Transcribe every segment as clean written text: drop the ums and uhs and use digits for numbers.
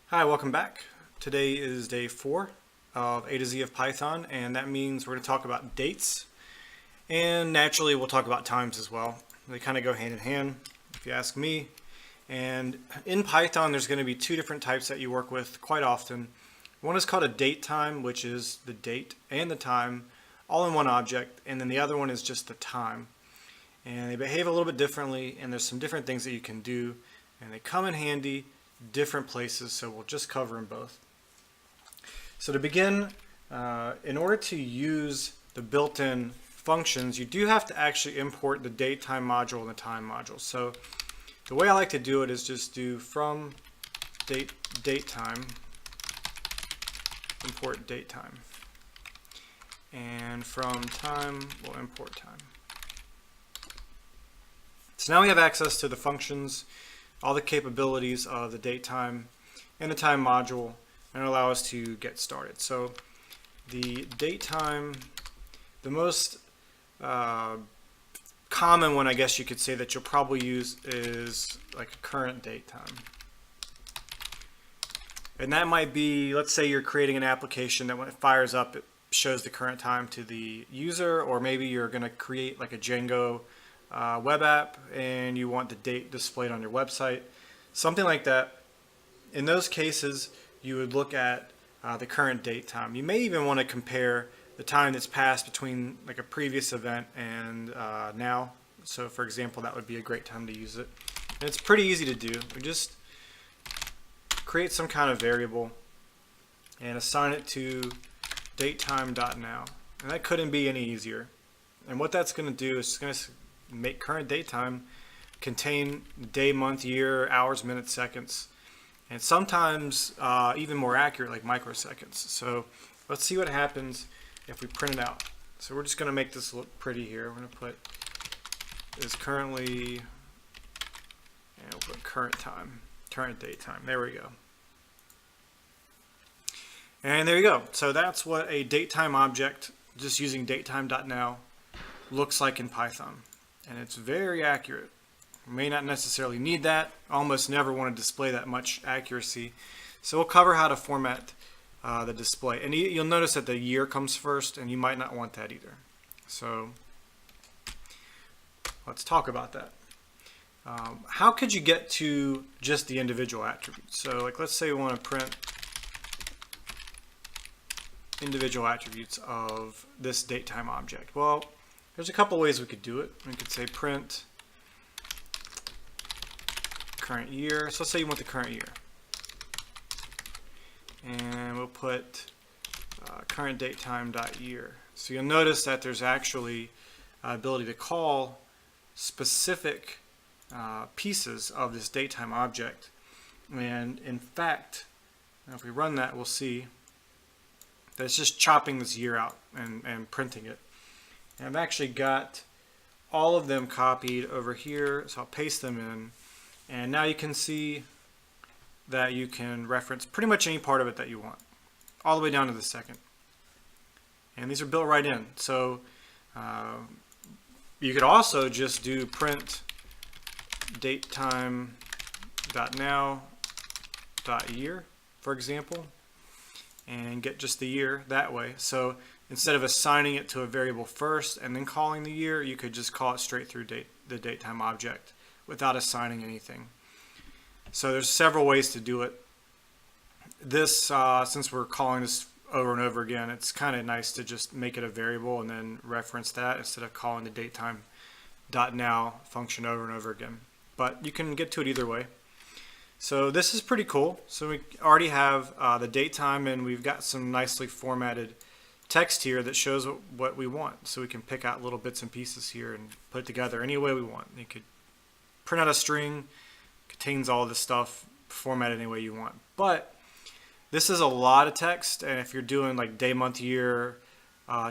Hi, welcome back. Today is day 4 of A to Z of Python, and that means we're going to talk about dates, and naturally we'll talk about times as well. They kind of go hand in hand, if you ask me. And in Python, there's going to be two different types that you work with quite often. One is called a DateTime, which is the date and the time all in one object, and then the other one is just the time. And they behave a little bit differently, and there's some different things that you can do, and they come in handy different places, so we'll just cover them both. So to begin, in order to use the built-in functions, you do have to actually import the DateTime module and the time module. So the way I like to do it is just do from DateTime, import DateTime, and from time we'll import time. So now we have access to the functions, all the capabilities of the DateTime and the time module, and allow us to get started. So the DateTime, the most common one, I guess you could say, that you'll probably use is like a current DateTime. And that might be, let's say you're creating an application that when it fires up, it shows the current time to the user, or maybe you're going to create like a Django web app and you want the date displayed on your website, something like that. In those cases, you would look at the current date time. You may even want to compare the time that's passed between like a previous event and now. So for example, that would be a great time to use it. And it's pretty easy to do. We just create some kind of variable and assign it to datetime.now. And that couldn't be any easier. And what that's going to do is it's going to make current DateTime contain day, month, year, hours, minutes, seconds, and sometimes even more accurate, like microseconds. So let's see what happens if we print it out. So we're just going to make this look pretty here. We're going to put is currently, and we'll put current time, current DateTime. There we go. And there you go. So that's what a DateTime object, just using datetime.now, looks like in Python. And it's very accurate. You may not necessarily need that, almost never want to display that much accuracy. So we'll cover how to format the display. And you'll notice that the year comes first, and you might not want that either. So let's talk about that. How could you get to just the individual attributes? So like, let's say we want to print individual attributes of this DateTime object. Well, there's a couple ways we could do it. We could say print current year. So let's say you want the current year. And we'll put current DateTime.year. So you'll notice that there's actually ability to call specific pieces of this DateTime object. And in fact, if we run that, we'll see that it's just chopping this year out and printing it. And I've actually got all of them copied over here, so I'll paste them in. And now you can see that you can reference pretty much any part of it that you want, all the way down to the second. And these are built right in. So you could also just do print datetime.now.year, for example, and get just the year that way. So instead of assigning it to a variable first and then calling the year, you could just call it straight through the DateTime object without assigning anything. So there's several ways to do it. This, since we're calling this over and over again, it's kind of nice to just make it a variable and then reference that instead of calling the datetime.now function over and over again. But you can get to it either way. So this is pretty cool. So we already have the DateTime, and we've got some nicely formatted text here that shows what we want. So we can pick out little bits and pieces here and put it together any way we want. You could print out a string, contains all this stuff, format it any way you want. But this is a lot of text, and if you're doing like day, month, year,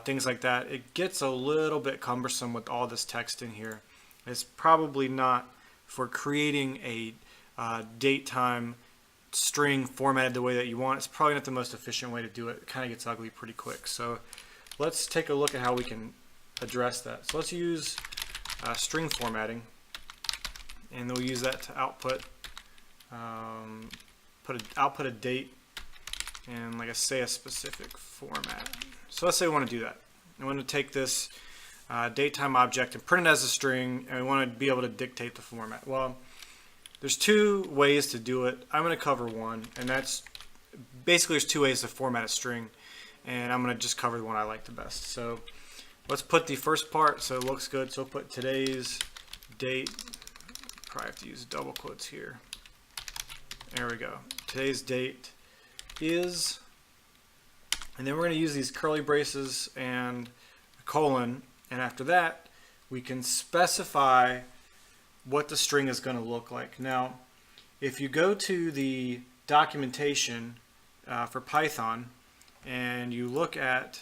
things like that, it gets a little bit cumbersome with all this text in here. It's probably not for creating a DateTime string formatted the way that you want. It's probably not the most efficient way to do it. It kind of gets ugly pretty quick. So let's take a look at how we can address that. So let's use string formatting, and we'll use that to output output a date and like I say a specific format. So let's say we want to do that. I want to take this DateTime object and print it as a string, and we want to be able to dictate the format. Well, there's two ways to do it. I'm going to cover one, and that's basically there's two ways to format a string, and I'm going to just cover the one I like the best. So let's put the first part so it looks good. So we'll put today's date. Probably have to use double quotes here. There we go. Today's date is, and then we're going to use these curly braces and a colon, and after that we can specify what the string is going to look like. Now, if you go to the documentation for Python and you look at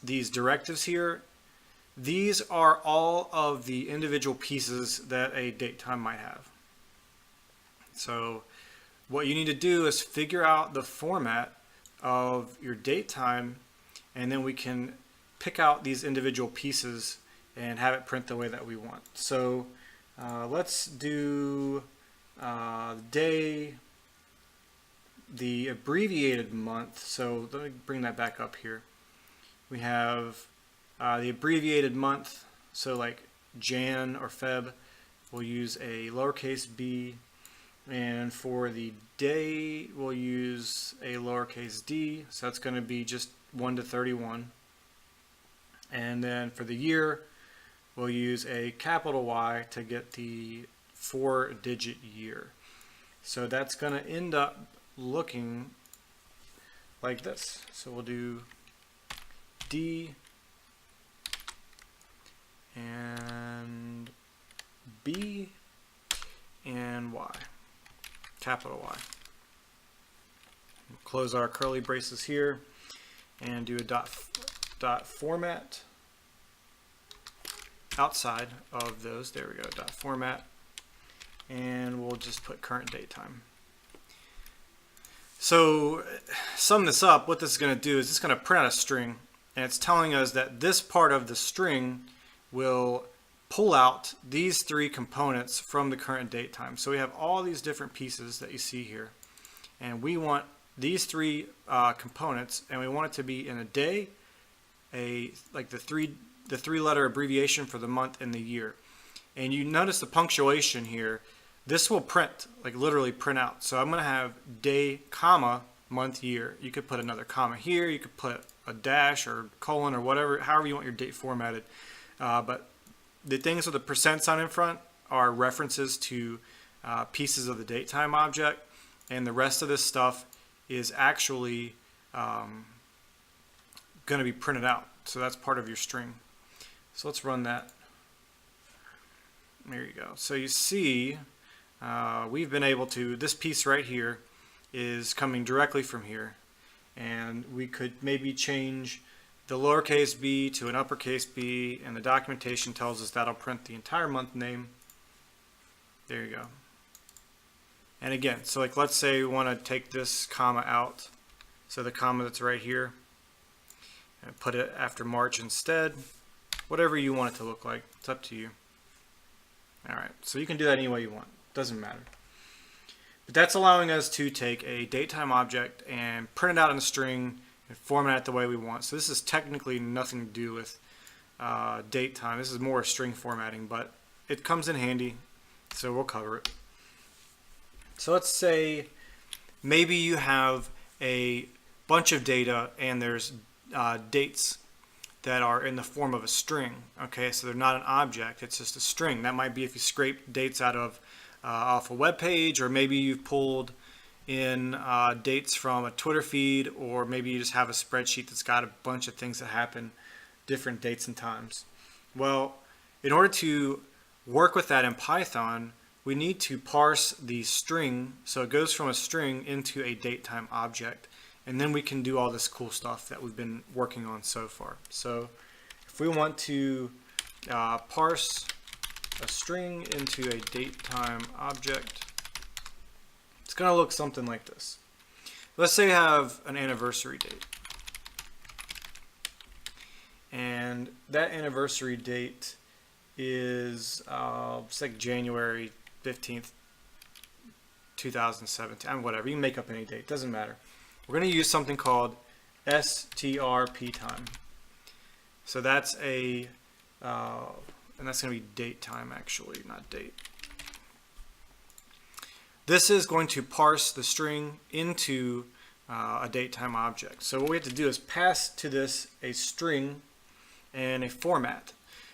these directives here, these are all of the individual pieces that a DateTime might have. So what you need to do is figure out the format of your DateTime, and then we can pick out these individual pieces and have it print the way that we want. So let's do day, the abbreviated month. So let me bring that back up here. We have the abbreviated month, so like Jan or Feb, we'll use a lowercase b, and for the day we'll use a lowercase d, so that's going to be just 1 to 31. And then for the year we'll use a capital Y to get the 4-digit year. So that's going to end up looking like this. So we'll do D and B and Y, capital Y. We'll close our curly braces here and do a dot format outside of those. There we go, dot format, and we'll just put current date time. So sum this up, what this is going to do is it's going to print out a string, and it's telling us that this part of the string will pull out these three components from the current date time. So we have all these different pieces that you see here, and we want these three components, and we want it to be in a day, like the three-letter abbreviation for the month and the year. And you notice the punctuation here. This will print, like literally print out. So I'm going to have day, comma, month, year. You could put another comma here. You could put a dash or colon or whatever, however you want your date formatted. But the things with the percent sign in front are references to pieces of the DateTime object, and the rest of this stuff is actually going to be printed out. So that's part of your string. So let's run that. There you go. So you see we've been able to, this piece right here is coming directly from here, and we could maybe change the lowercase b to an uppercase B, and the documentation tells us that'll print the entire month name. There you go. And again, so like let's say we want to take this comma out, so the comma that's right here, and put it after March instead. Whatever you want it to look like, it's up to you. Alright, so you can do that any way you want, doesn't matter. But that's allowing us to take a DateTime object and print it out in a string and format it the way we want. So this is technically nothing to do with DateTime. This is more string formatting, but it comes in handy, so we'll cover it. So let's say maybe you have a bunch of data and there's dates that are in the form of a string. Okay, so they're not an object, it's just a string. That might be if you scrape dates out of off a web page, or maybe you've pulled in dates from a Twitter feed, or maybe you just have a spreadsheet that's got a bunch of things that happen, different dates and times. Well, in order to work with that in Python, we need to parse the string, so it goes from a string into a DateTime object, and then we can do all this cool stuff that we've been working on so far. So if we want to parse a string into a DateTime object, it's going to look something like this. Let's say you have an anniversary date, and that anniversary date is it's like January 15th, 2017, whatever. You can make up any date, doesn't matter. We're going to use something called strp time. So that's a, and that's going to be date time actually, not date. This is going to parse the string into a DateTime object. So what we have to do is pass to this a string and a format.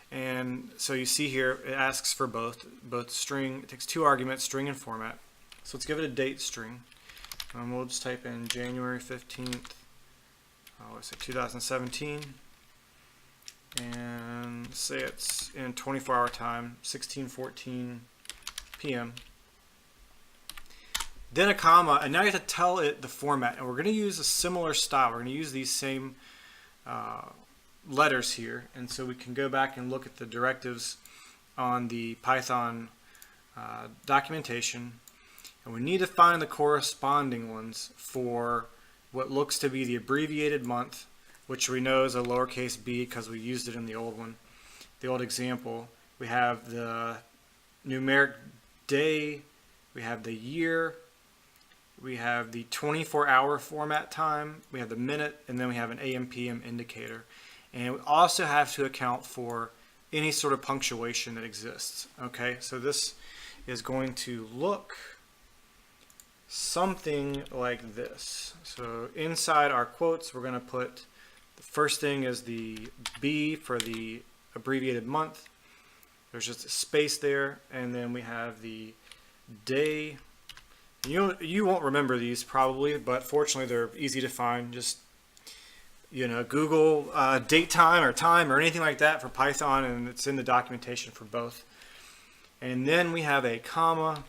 And so you see here it asks for both string. It takes two arguments, string and format. So let's give it a date string. We'll just type in January 15th, let's say 2017, and say it's in 24-hour time, 16:14 p.m. Then a comma, and now you have to tell it the format, and we're going to use a similar style. We're going to use these same letters here, and so we can go back and look at the directives on the Python documentation, and we need to find the corresponding ones for what looks to be the abbreviated month, which we know is a lowercase b because we used it in the old one, the old example. We have the numeric day, we have the year, we have the 24-hour format time, we have the minute, and then we have an AM/PM indicator. And we also have to account for any sort of punctuation that exists. Okay, so this is going to look something like this. So inside our quotes, we're going to put, the first thing is the B for the abbreviated month. There's just a space there, and then we have the day. You won't remember these probably, but fortunately they're easy to find. Just Google DateTime or time or anything like that for Python, and it's in the documentation for both. And then we have a comma.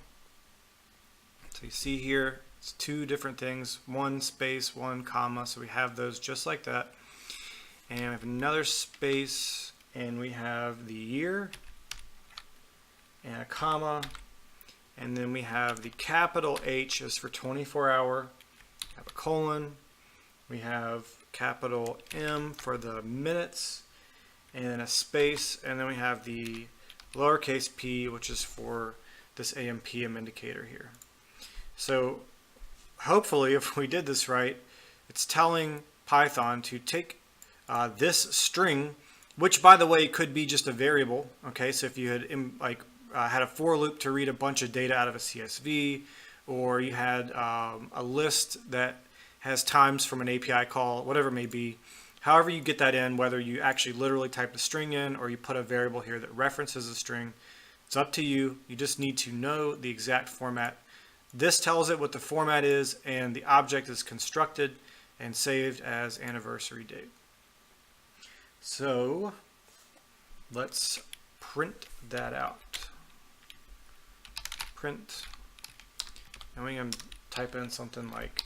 So you see here, it's two different things, one space, one comma. So we have those just like that. And we have another space, and we have the year, and a comma. And then we have the capital H is for 24-hour, have a colon. We have capital M for the minutes, and then a space, and then we have the lowercase p, which is for this AM/PM indicator here. So hopefully, if we did this right, it's telling Python to take this string, which by the way could be just a variable. Okay, so if you had had a for loop to read a bunch of data out of a CSV, or you had a list that has times from an API call, whatever it may be. However you get that in, whether you actually literally type the string in or you put a variable here that references a string, it's up to you. You just need to know the exact format. This tells it what the format is, and the object is constructed and saved as anniversary date. So let's print that out. Print, and we can type in something like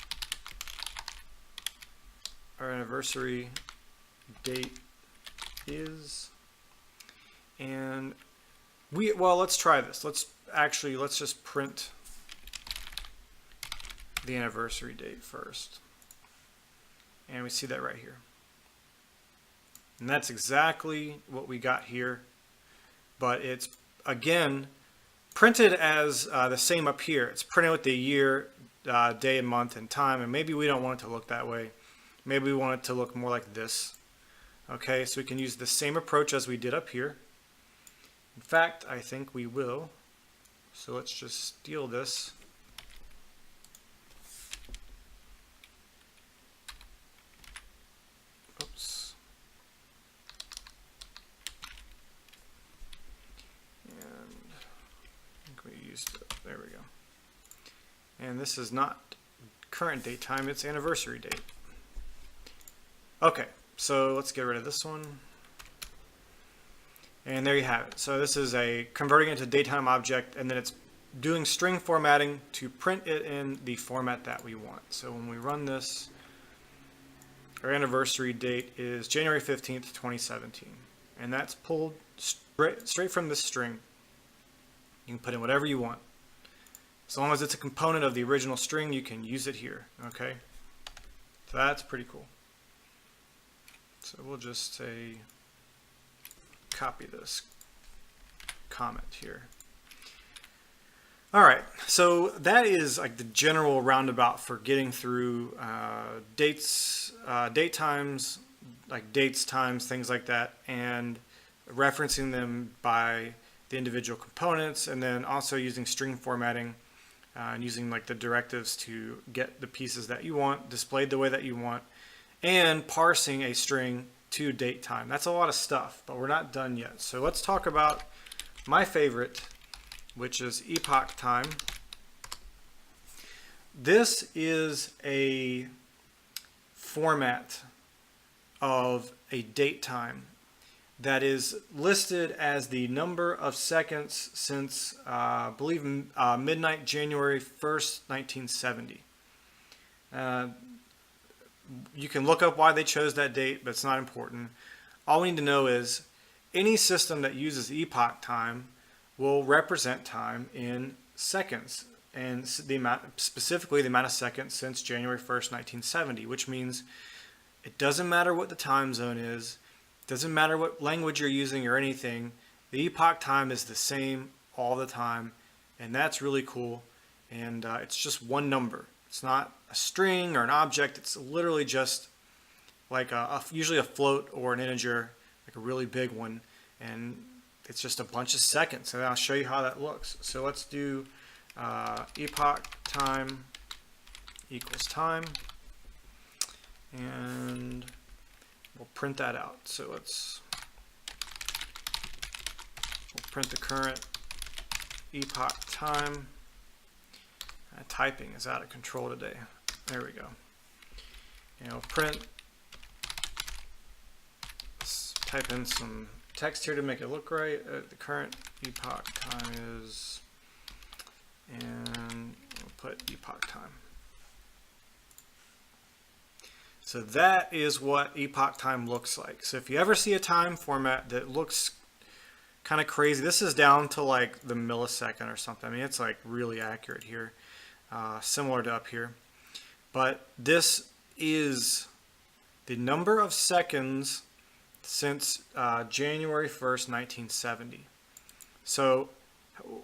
our anniversary date is, and let's try this. Let's just print the anniversary date first, and we see that right here, and that's exactly what we got here, but it's again printed as the same up here. It's printed with the year, day, and month, and time, and maybe we don't want it to look that way. Maybe we want it to look more like this. Okay, so we can use the same approach as we did up here. In fact, I think we will. So let's just steal this. Oops. And I think we used it. There we go. And this is not current date time, it's anniversary date. Okay, so let's get rid of this one. And there you have it. So this is converting it to DateTime object, and then it's doing string formatting to print it in the format that we want. So when we run this, our anniversary date is January 15th, 2017. And that's pulled straight from this string. You can put in whatever you want. As long as it's a component of the original string, you can use it here. Okay? So that's pretty cool. So we'll just say, copy this comment here. All right, so that is like the general roundabout for getting through dates, date times, like dates, times, things like that, and referencing them by the individual components, and then also using string formatting and using like the directives to get the pieces that you want displayed the way that you want, and parsing a string to date time. That's a lot of stuff, but we're not done yet. So let's talk about my favorite, which is Epoch Time. This is a format of a date time that is listed as the number of seconds since, I believe, midnight January 1st, 1970. You can look up why they chose that date, but it's not important. All we need to know is any system that uses Epoch Time will represent time in seconds, and the amount, specifically the amount of seconds since January 1st, 1970, which means it doesn't matter what the time zone is, doesn't matter what language you're using or anything, the Epoch Time is the same all the time, and that's really cool. And it's just one number. It's not a string or an object. It's literally just like usually a float or an integer, like a really big one, and it's just a bunch of seconds, and I'll show you how that looks. So let's do epoch time equals time, and we'll print that out. So we'll print the current epoch time. Typing is out of control today. There we go. And we'll print. Let's type in some text here to make it look right. The current epoch time is, and we'll put epoch time. So that is what epoch time looks like. So if you ever see a time format that looks kind of crazy, this is down to like the millisecond or something. I mean, it's like really accurate here, similar to up here. But this is the number of seconds since January 1st, 1970. So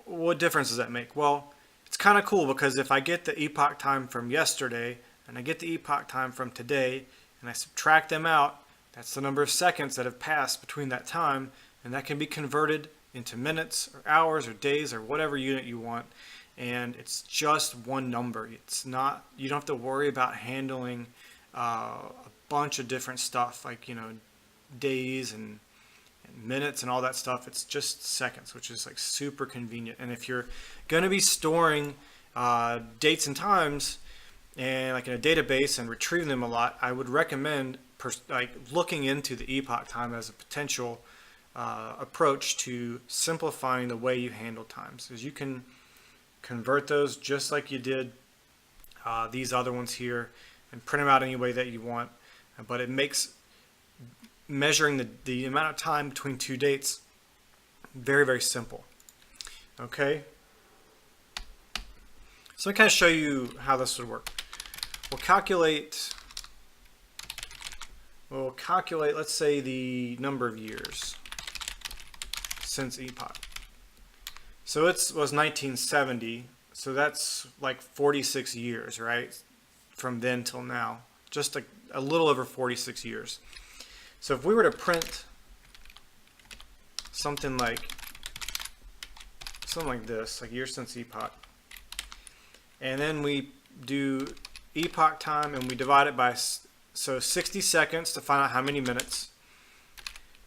what difference does that make? Well, it's kind of cool because if I get the epoch time from yesterday and I get the epoch time from today and I subtract them out, that's the number of seconds that have passed between that time, and that can be converted into minutes or hours or days or whatever unit you want, and it's just one number. It's not, you don't have to worry about handling a bunch of different stuff like, you know, days and minutes and all that stuff. It's just seconds, which is like super convenient. And if you're going to be storing dates and times and like in a database and retrieving them a lot, I would recommend like looking into the epoch time as a potential approach to simplifying the way you handle times, because you can convert those just like you did these other ones here and print them out any way that you want, but it makes measuring the amount of time between two dates very, very simple. Okay, so I'll kind of show you how this would work. We'll calculate, let's say, the number of years since epoch. So it was 1970, so that's like 46 years, right? From then till now, just a little over 46 years. So if we were to print something like this, like years since epoch, and then we do epoch time and we divide it by, so 60 seconds to find out how many minutes,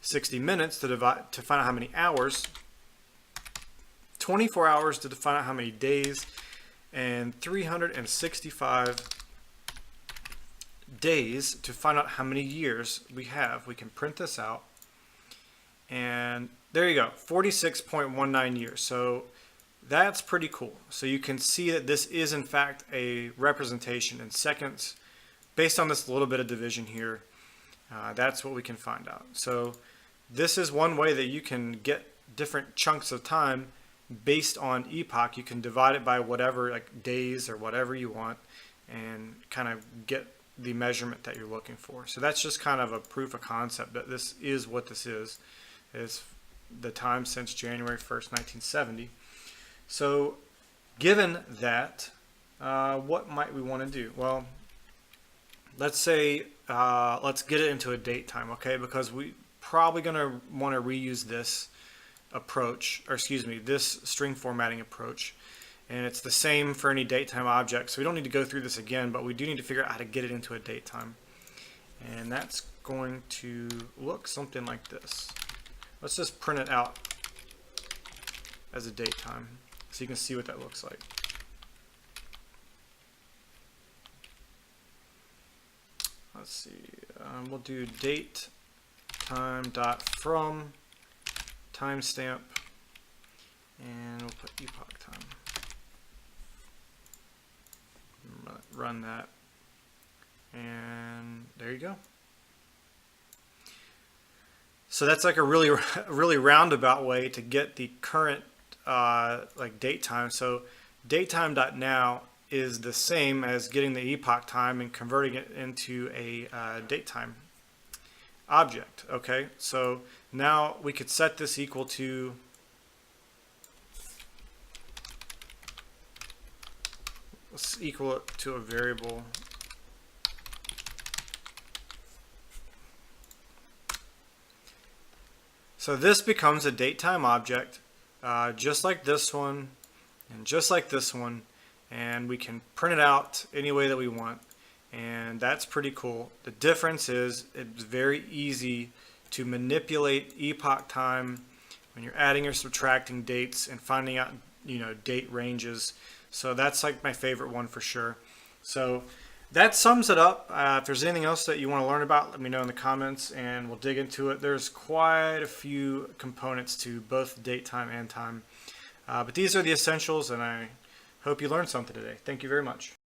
60 minutes to find out how many hours, 24 hours to find out how many days, and 365 days to find out how many years we have. We can print this out, and there you go, 46.19 years. So that's pretty cool. So you can see that this is in fact a representation in seconds based on this little bit of division here. That's what we can find out. So this is one way that you can get different chunks of time based on epoch. You can divide it by whatever, like days or whatever you want, and kind of get the measurement that you're looking for. So that's just kind of a proof of concept that this is what this is the time since January 1st, 1970. So given that, what might we want to do? Well, let's say let's get it into a date time, okay? Because we probably going to want to reuse this approach, or excuse me, this string formatting approach. And it's the same for any datetime object, so we don't need to go through this again, but we do need to figure out how to get it into a datetime. And that's going to look something like this. Let's just print it out as a datetime so you can see what that looks like. Let's see, we'll do datetime.from timestamp, and we'll put epoch time. Run that, and there you go. So that's like a really roundabout way to get the current like date time. So datetime.now is the same as getting the epoch time and converting it into a datetime object. Okay, so now we could set this equal to let's equal it to a variable. So this becomes a datetime object, just like this one and just like this one, and we can print it out any way that we want, and that's pretty cool. The difference is it's very easy to manipulate epoch time when you're adding or subtracting dates and finding out, you know, date ranges. So that's like my favorite one for sure. So that sums it up. If there's anything else that you want to learn about, let me know in the comments and we'll dig into it. There's quite a few components to both date time and time. But these are the essentials, and I hope you learned something today. Thank you very much.